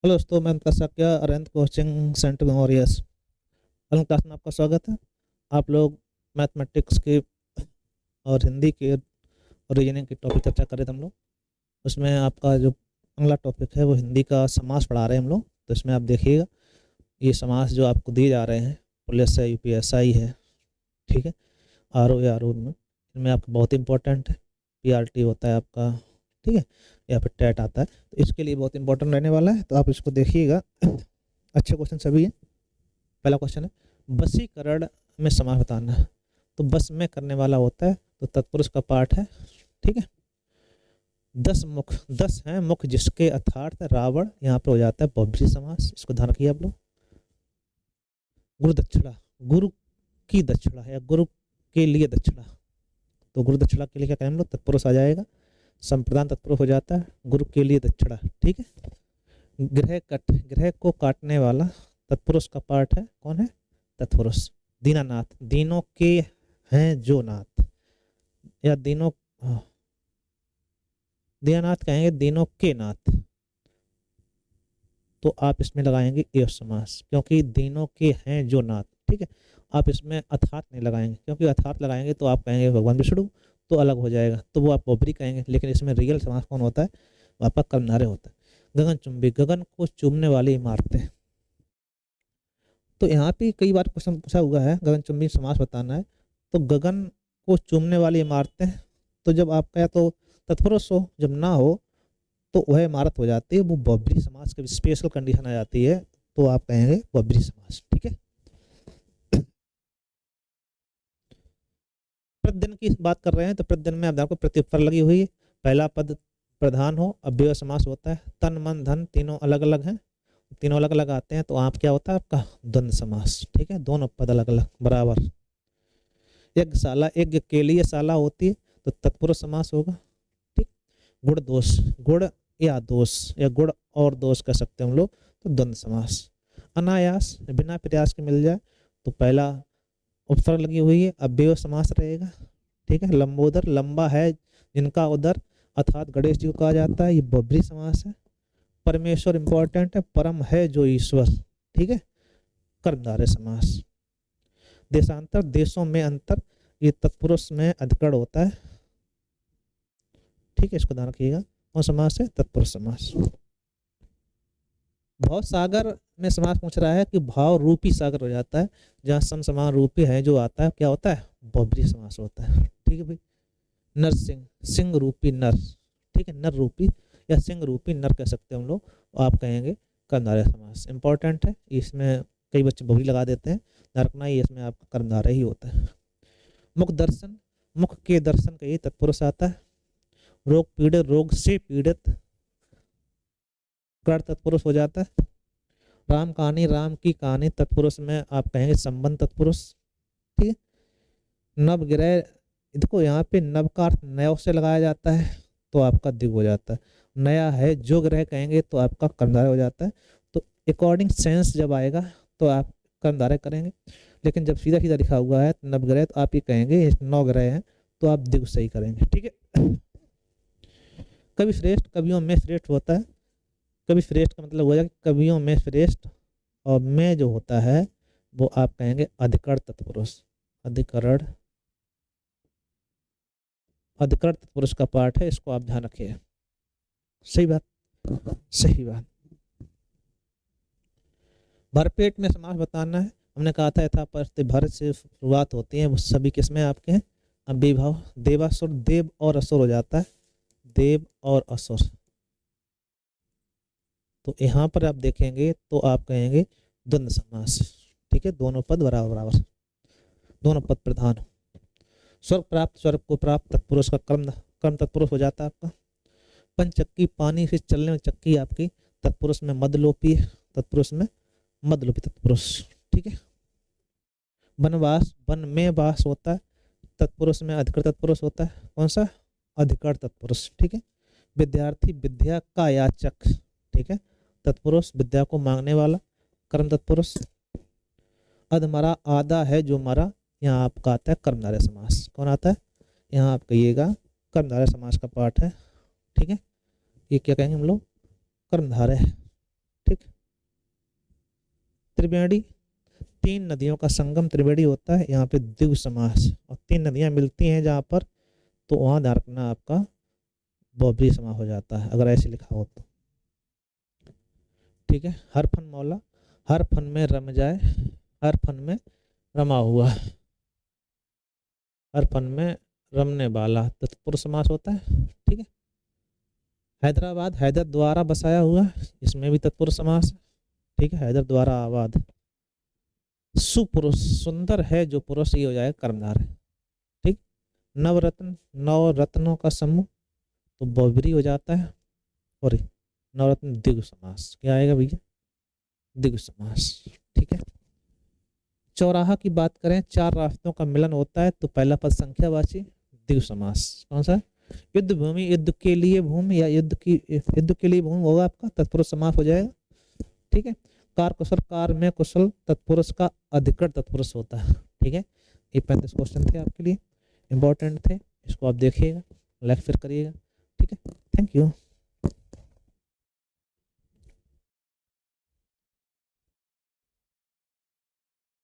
Hello दोस्तों, मैं उनका साक्या अरविंद कोचिंग सेंटर मेमोरियस। ऑनलाइन क्लास में आपका स्वागत है। आप लोग मैथमेटिक्स के और हिंदी के और रीजनिंग के टॉपिक चर्चा कर रहे थे हम लोग। उसमें आपका जो अगला टॉपिक है वो हिंदी का समास पढ़ा रहे हैं हम लोग। तो इसमें आप देखिएगा, ये समास जो आपको दिए जा रहे हैं, पुलिस है, यूपीएसआई है, ठीक है, आरओ या आरओ में, इनमें आपका बहुत इंपॉर्टेंट है। पीआरटी होता है आपका, ठीक है, या फिर टेट आता है, तो इसके लिए बहुत इंपॉर्टेंट रहने वाला है। तो आप इसको देखिएगा। अच्छे क्वेश्चन सभी है। पहला क्वेश्चन है, बसीकरण में समास बताना है। तो बस में करने वाला होता है, तो तत्पुरुष का पाठ है, ठीक है। 10 मुख, 10 हैं मुख जिसके अर्थात रावण, यहाँ पे हो जाता है बहुब्रीहि समास। इसको ध्यान रखिए आप लोग। गुरु दक्षिणा, गुरु की दक्षिणा या गुरु के लिए दक्षिणा, तो गुरु दक्षिणा के लिए क्या करें हम लोग, तत्पुरुष आ जाएगा। संप्रदान तत्पुरुष हो जाता है, गुरु के लिए दक्षिणा, ठीक है। ग्रह कट, ग्रह को काटने वाला तत्पुरुष का पाठ है, कौन है, तत्पुरुष। दीनानाथ, दीनों के हैं जो नाथ, या दीनों, दीनानाथ कहेंगे दीनों के नाथ, तो आप इसमें लगाएंगे एव समास, क्योंकि दीनों के हैं जो नाथ, ठीक है। आप इसमें अर्थात नहीं लगाएंगे, क्योंकि अर्थात लगाएंगे तो आप कहेंगे भगवान विष्णु, तो अलग हो जाएगा, तो वो आप बोबरी कहेंगे। लेकिन इसमें रियल समास कौन होता है, वो आपका कर्मधारय होता है। गगनचुंबी, गगन को चूमने वाली इमारतें, तो यहाँ पे कई बार क्वेश्चन पूछा हुआ है, गगनचुंबी समास बताना है। तो गगन को चूमने वाली इमारतें, तो जब आपका या तो तत्पुरुष हो, जब ना हो तो वह इमारत हो जाती है, वो बहुब्रीहि समास की स्पेशल कंडीशन आ जाती है, तो आप कहेंगे बहुब्रीहि समास, ठीक है। प्रतिदिन की बात कर रहे हैं, तो प्रतिदिन में आपको प्रत्युत्तर लगी हुई है। पहला पद प्रधान हो, अव्यय समास होता है। तन मन धन तीनों अलग अलग हैं, तीनों अलग अलग आते हैं, तो आप क्या होता है आपका द्वंद्व समास, ठीक है। दोनों पद अलग अलग बराबर। यज्ञशाला, यज्ञ के लिए शाला होती है, तो तत्पुरुष समास होगा, ठीक। गुण दोष, गुण या दोष, या गुण और दोष कह सकते हैं हम लोग, तो द्वंद्व समास। अनायास, बिना प्रयास के मिल जाए, तो पहला उपसर्ग लगी हुई है, अव्यय समास रहेगा, ठीक है। लंबोदर, लंबा है जिनका उदर, अर्थात गणेश जी को कहा जाता है, ये बहुब्रीहि समास है। परमेश्वर इंपॉर्टेंट है, परम है जो ईश्वर, ठीक है, कर्मधारय समास। देशांतर, देशों में अंतर, ये तत्पुरुष में अधिकरण होता है, ठीक है, इसको ध्यान रखिएगा। कौन समास है, तत्पुरुष समास। भाव सागर में समास पूछ रहा है कि भाव रूपी सागर हो जाता है, जहाँ सम समान रूपी है जो आता है, क्या होता है, बहुब्रीहि समास होता है, ठीक है भाई। नरसिंह, सिंह रूपी नर, ठीक है, नर रूपी या सिंह रूपी नर कह सकते हैं हम लोग, आप कहेंगे कर्मधारय समास। इंपॉर्टेंट है, इसमें कई बच्चे बहुरी लगा देते हैं, नरकना ही इसमें आपका कर्मधारय ही होता है। मुख दर्शन, मुख के दर्शन का ये तत्पुरुष आता है। रोग पीड़ित, रोग से पीड़ित, कर तत्पुरुष हो जाता है। राम कहानी, राम की कहानी, तत्पुरुष में आप कहेंगे संबंध तत्पुरुष, ठीक है। नवग्रह, देखो यहाँ पे नव का अर्थ नव से लगाया जाता है, तो आपका दिग हो जाता है। नया है जो ग्रह कहेंगे तो आपका कर्मधारय हो जाता है। तो अकॉर्डिंग सेंस जब आएगा तो आप कर्मधारय करेंगे, लेकिन जब सीधा सीधा लिखा हुआ है नवग्रह, तो आप ये कहेंगे ये 9 ग्रह हैं, तो आप दिग सही करेंगे, ठीक है। कवि श्रेष्ठ, कवियों में श्रेष्ठ होता है। कवि श्रेष्ठ का मतलब हो जाएगा कवियों में श्रेष्ठ, और में जो होता है वो आप कहेंगे अधिकरण तत्पुरुष। अधिकरण, अधिकरण तत्पुरुष का पाठ है, इसको आप ध्यान रखिए। सही बात, सही बात। भरपेट में समास बताना है। हमने कहा था यथा परिस्थिति भर से शुरुआत होती है, वो सभी किसमें आपके हैं, अव्ययीभाव। देवासुर, देव और असुर हो जाता है, देव और असुर, तो यहाँ पर आप देखेंगे तो आप कहेंगे द्वंद्व समास, ठीक है। दोनों पद बराबर बराबर, दोनों पद प्रधान। स्वर्ग प्राप्त, स्वर्ग को प्राप्त, तत्पुरुष का कर्म, कर्म तत्पुरुष हो जाता है आपका। पंचक्की, पानी से चलने में चक्की आपकी, तत्पुरुष में मदलोपी, तत्पुरुष में मदलोपी तत्पुरुष, ठीक है। वनवास, वन में वास होता है, तत्पुरुष में अधिकरण तत्पुरुष होता है, कौन सा, अधिकरण तत्पुरुष, ठीक है। विद्यार्थी, विद्या का याचक, ठीक है, तत्पुरुष, विद्या को मांगने वाला, कर्म तत्पुरुष। अधमरा, आधा है जो मरा, यहाँ आपका आता है कर्मधारय समास। कौन आता है, यहाँ आप कहिएगा कर्मधारय समास का पाठ है, ठीक है। ये क्या कहेंगे हम लोग, कर्मधारय, ठीक त्रिवेणी, तीन नदियों का संगम त्रिवेणी होता है, यहाँ पे द्विगु समास, और तीन नदियां मिलती हैं जहाँ पर, तो वहाँ ध्यान रखना आपका बहुब्रीहि समास हो जाता है अगर ऐसे लिखा हो तो। ठीक है। हर फन मौला, हर फन में रम जाए, हर फन में रमा हुआ, हर फन में रमने वाला, तत्पुरुष समास होता है। ठीक है। हैदराबाद, हैदर द्वारा बसाया हुआ, इसमें भी तत्पुरुष समास है। ठीक है। हैदर द्वारा आबाद। सुपुरुष, सुंदर है जो पुरुष, ये हो जाएगा कर्मधार है। ठीक। नवरत्न, नौ रत्नों का समूह, तो बहुब्रीहि हो जाता है। और नवरत्न द्विगु समास, क्या आएगा भैया? द्विगु समास। ठीक है। चौराहा की बात करें, चार रास्तों का मिलन होता है, तो पहला पद संख्यावाची, द्विगु समास। कौन सा? युद्ध भूमि, युद्ध के लिए भूमि, या युद्ध के लिए भूमि होगा आपका, तत्पुरुष समास हो जाएगा। ठीक है। कार कुशल, कार में कुशल तत्पुरुष का अधिकृत तत्पुरुष होता है। ठीक है। ये 35 क्वेश्चन थे आपके लिए, इंपॉर्टेंट थे, इसको आप देखिएगा, लाइक फिर करिएगा। ठीक है। Thank you.